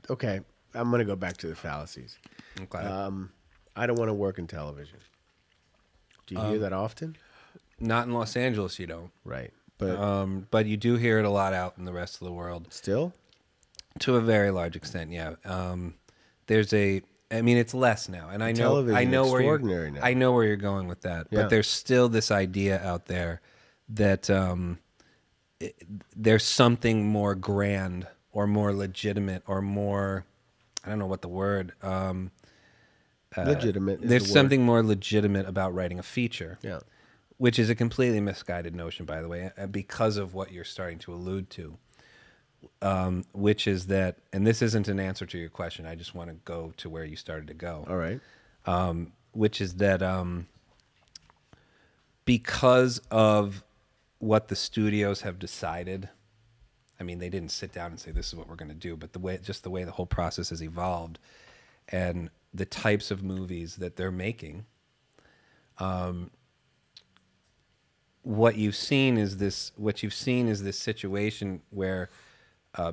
okay, I'm going to go back to the fallacies. Okay. I don't want to work in television. Do you hear that often? Not in Los Angeles, you don't. Right. But But you do hear it a lot out in the rest of the world. still? To a very large extent, yeah. There's a, I mean, it's less now, and Television I know where extraordinary now. I know where you're going with that. Yeah. But there's still this idea out there that there's something more grand or more legitimate or more, I don't know what the word. Legitimate is There's the word. something more legitimate about writing a feature. Yeah. Which is a completely misguided notion, by the way, because of what you're starting to allude to, which is that, and this isn't an answer to your question, I just want to go to where you started to go. All right. Which is that because of what the studios have decided, I mean, they didn't sit down and say, this is what we're going to do, but the way the whole process has evolved and the types of movies that they're making, what you've seen is this situation where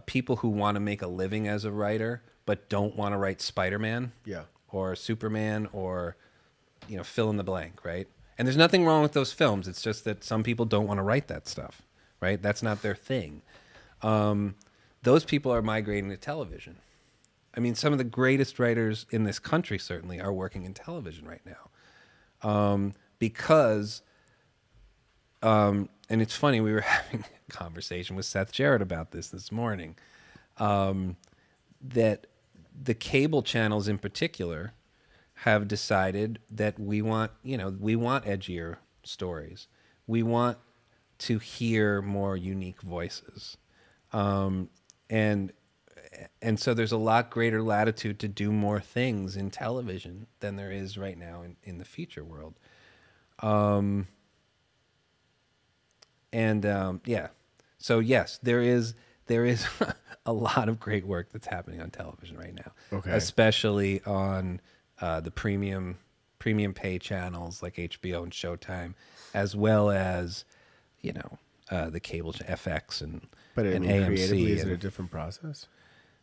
people who want to make a living as a writer but don't want to write Spider-Man Yeah. or Superman or fill in the blank, right? And there's nothing wrong with those films. It's just that some people don't want to write that stuff, right? That's not their thing. Those people are migrating to television. I mean, some of the greatest writers in this country certainly are working in television right now, because and it's funny, we were having a conversation with Seth Jaret about this morning, that the cable channels in particular have decided that we want edgier stories. We want to hear more unique voices. And so there's a lot greater latitude to do more things in television than there is right now in the feature world. Yeah. So yes, there is a lot of great work that's happening on television right now. Okay. Especially on the premium pay channels like HBO and Showtime, as well as the cable FX and But I and mean, AMC. creatively, is it a different process?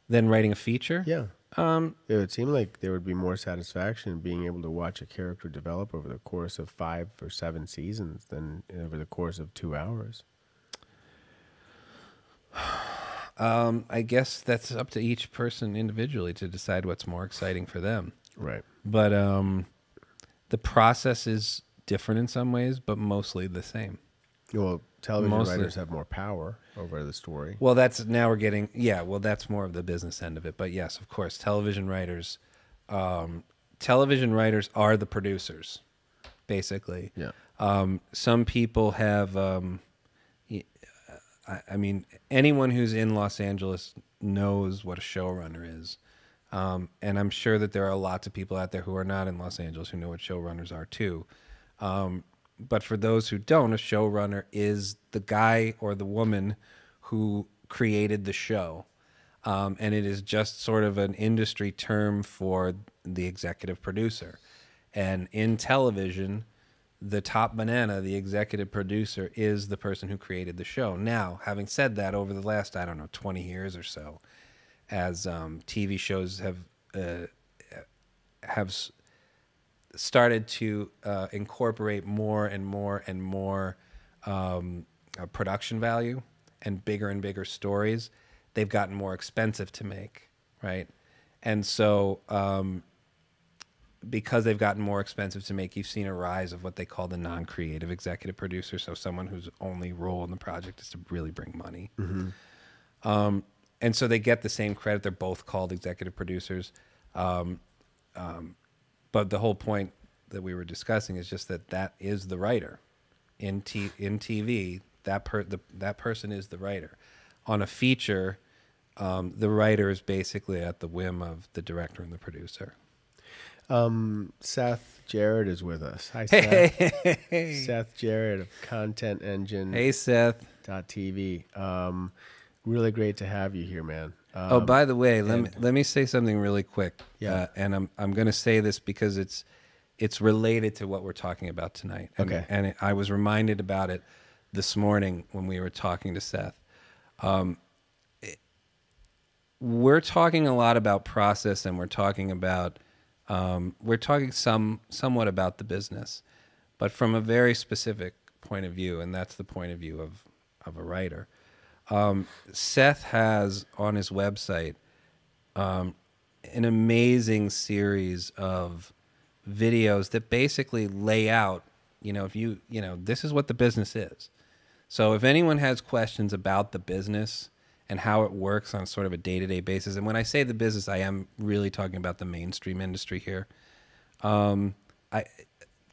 Than writing a feature? Yeah. It would seem like there would be more satisfaction in being able to watch a character develop over the course of 5 or 7 seasons than over the course of 2 hours. I guess that's up to each person individually to decide what's more exciting for them. Right. But the process is different in some ways, but mostly the same. Well, television Mostly. writers have more power over the story. Well, that's more of the business end of it. But yes, of course, television writers are the producers, basically. Yeah. Some people have, I mean, anyone who's in Los Angeles knows what a showrunner is. And I'm sure that there are lots of people out there who are not in Los Angeles who know what showrunners are too. But for those who don't, a showrunner is the guy or the woman who created the show. And it is just sort of an industry term for the executive producer. And in television, the top banana, the executive producer, is the person who created the show. Now, having said that, over the last, 20 years or so, as TV shows have started to incorporate more and more and more production value and bigger stories, they've gotten more expensive to make, right? And so because they've gotten more expensive to make, you've seen a rise of what they call the non-creative executive producer, so someone whose only role in the project is to really bring money. Mm-hmm. And so they get the same credit. They're both called executive producers. But the whole point that we were discussing is just that is the writer. In TV, that person is the writer. On a feature, the writer is basically at the whim of the director and the producer. Seth Jaret is with us. Hi, Seth. Hey. Seth Jaret of Content Engine. Hey, Seth. .tv. Really great to have you here, man. Oh, by the way, let me say something really quick. Yeah. And I'm going to say this because it's related to what we're talking about tonight. Okay. And I was reminded about it this morning when we were talking to Seth. we're talking a lot about process, and we're talking somewhat about the business, but from a very specific point of view, and that's the point of view of a writer. Seth has on his website an amazing series of videos that basically lay out, this is what the business is. So if anyone has questions about the business and how it works on sort of a day-to-day basis, and when I say the business, I am really talking about the mainstream industry here. I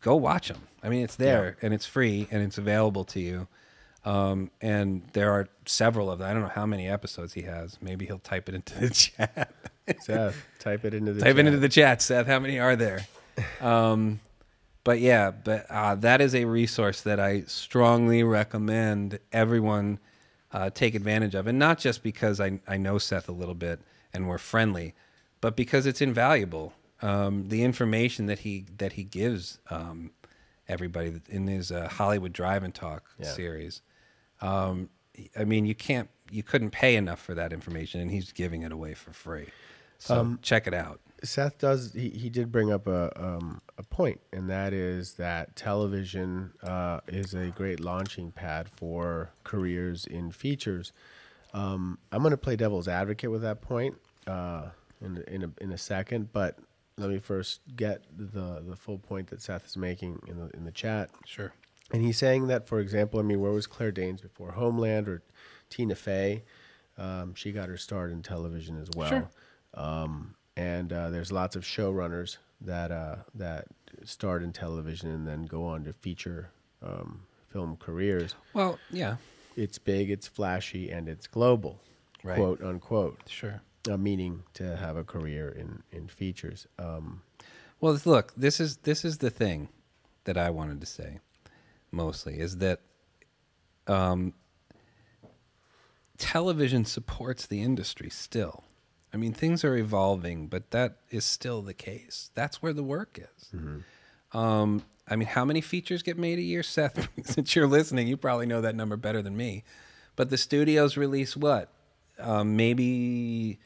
go watch them. I mean, it's there and it's free and it's available to you. And there are several of them. I don't know how many episodes he has. Maybe he'll type it into the chat. Seth, type it into the chat. Type it into the chat, Seth. How many are there? But that is a resource that I strongly recommend everyone take advantage of. And not just because I know Seth a little bit and we're friendly, but because it's invaluable. The information that he gives everybody in his Hollywood Drive and Talk series. I mean, you couldn't pay enough for that information, and he's giving it away for free. So check it out. Seth he did bring up a point, and that is that television is a great launching pad for careers in features. I'm going to play devil's advocate with that point in a second, but let me first get the full point that Seth is making in the chat. Sure. And he's saying that, for example, I mean, where was Claire Danes before Homeland, or Tina Fey? She got her start in television as well. Sure. And there's lots of showrunners that start in television and then go on to feature film careers. Well, yeah. It's big, it's flashy, and it's global, right. Quote unquote. Sure. Meaning to have a career in features. Well, look, this is the thing that I wanted to say mostly, is that television supports the industry still. I mean, things are evolving, but that is still the case. That's where the work is. Mm-hmm. I mean, how many features get made a year? Seth, since you're listening, you probably know that number better than me. But the studios release what? Maybe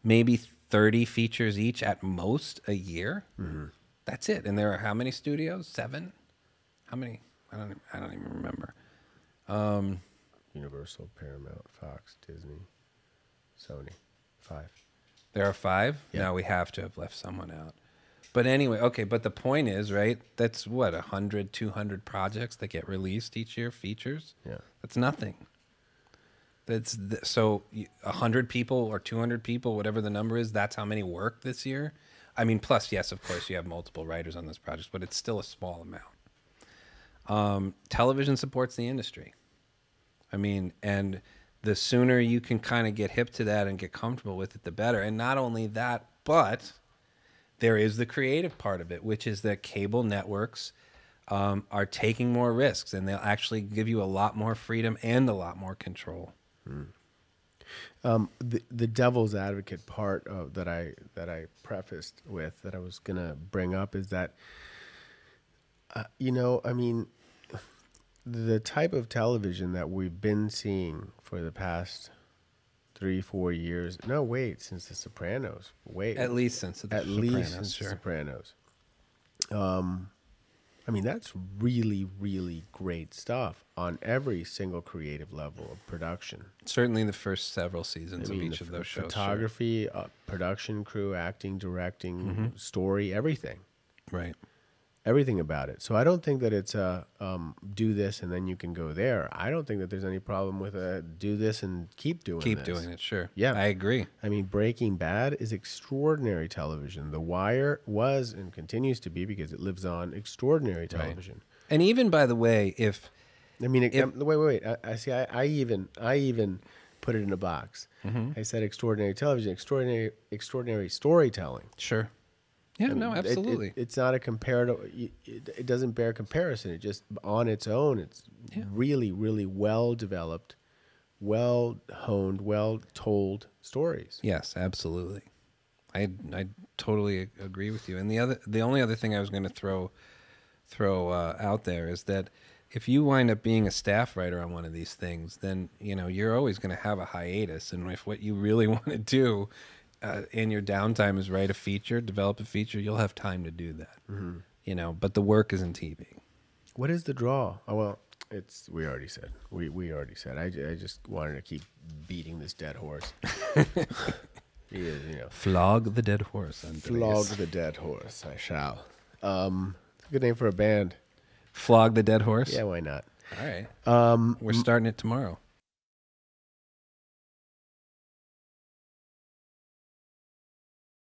30 features each at most a year. Mm-hmm. That's it. And there are how many studios? 7? How many? I don't even remember. Universal, Paramount, Fox, Disney, Sony. 5. There are 5? Yeah. Now we have to have left someone out. But anyway, okay, but the point is, right, that's what, 100, 200 projects that get released each year, features? Yeah. That's nothing. So 100 people or 200 people, whatever the number is, that's how many work this year? I mean, plus, yes, of course, you have multiple writers on this project, but it's still a small amount. Television supports the industry. I mean, and the sooner you can kind of get hip to that and get comfortable with it, the better. And not only that, but there is the creative part of it, which is that cable networks are taking more risks, and they'll actually give you a lot more freedom and a lot more control. The devil's advocate part of that I prefaced with, that I was gonna bring up, is that I mean, the type of television that we've been seeing for the past 3-4 years. No, wait, since The Sopranos. Wait, at least since The Sopranos. I mean, that's really, really great stuff on every single creative level of production. Certainly the first several seasons of each of those shows. Photography, production crew, acting, directing, story, everything. Right. Everything about it. So I don't think that it's do this and then you can go there. I don't think that there's any problem with do this and keep doing it, sure. Yeah. I agree. I mean, Breaking Bad is extraordinary television. The Wire was and continues to be, because it lives on, extraordinary television. Right. And even, by the way, wait. I see. I even put it in a box. Mm-hmm. I said extraordinary television, extraordinary storytelling. Sure. Yeah, no, absolutely. It's not a comparative. It doesn't bear comparison. It just, on its own, it's really, really well developed, well honed, well told stories. Yes, absolutely. I totally agree with you. And the only other thing I was going to throw out there is that if you wind up being a staff writer on one of these things, then you're always going to have a hiatus. And if what you really want to do in your downtime is write a feature, develop a feature, you'll have time to do that. But the work is in TV. What is the draw? Oh well, we already said. We already said. I just wanted to keep beating this dead horse. He is, Flog the dead horse. Flog the dead horse. I shall. Good name for a band. Flog the dead horse. Yeah, why not? All right. We're starting it tomorrow.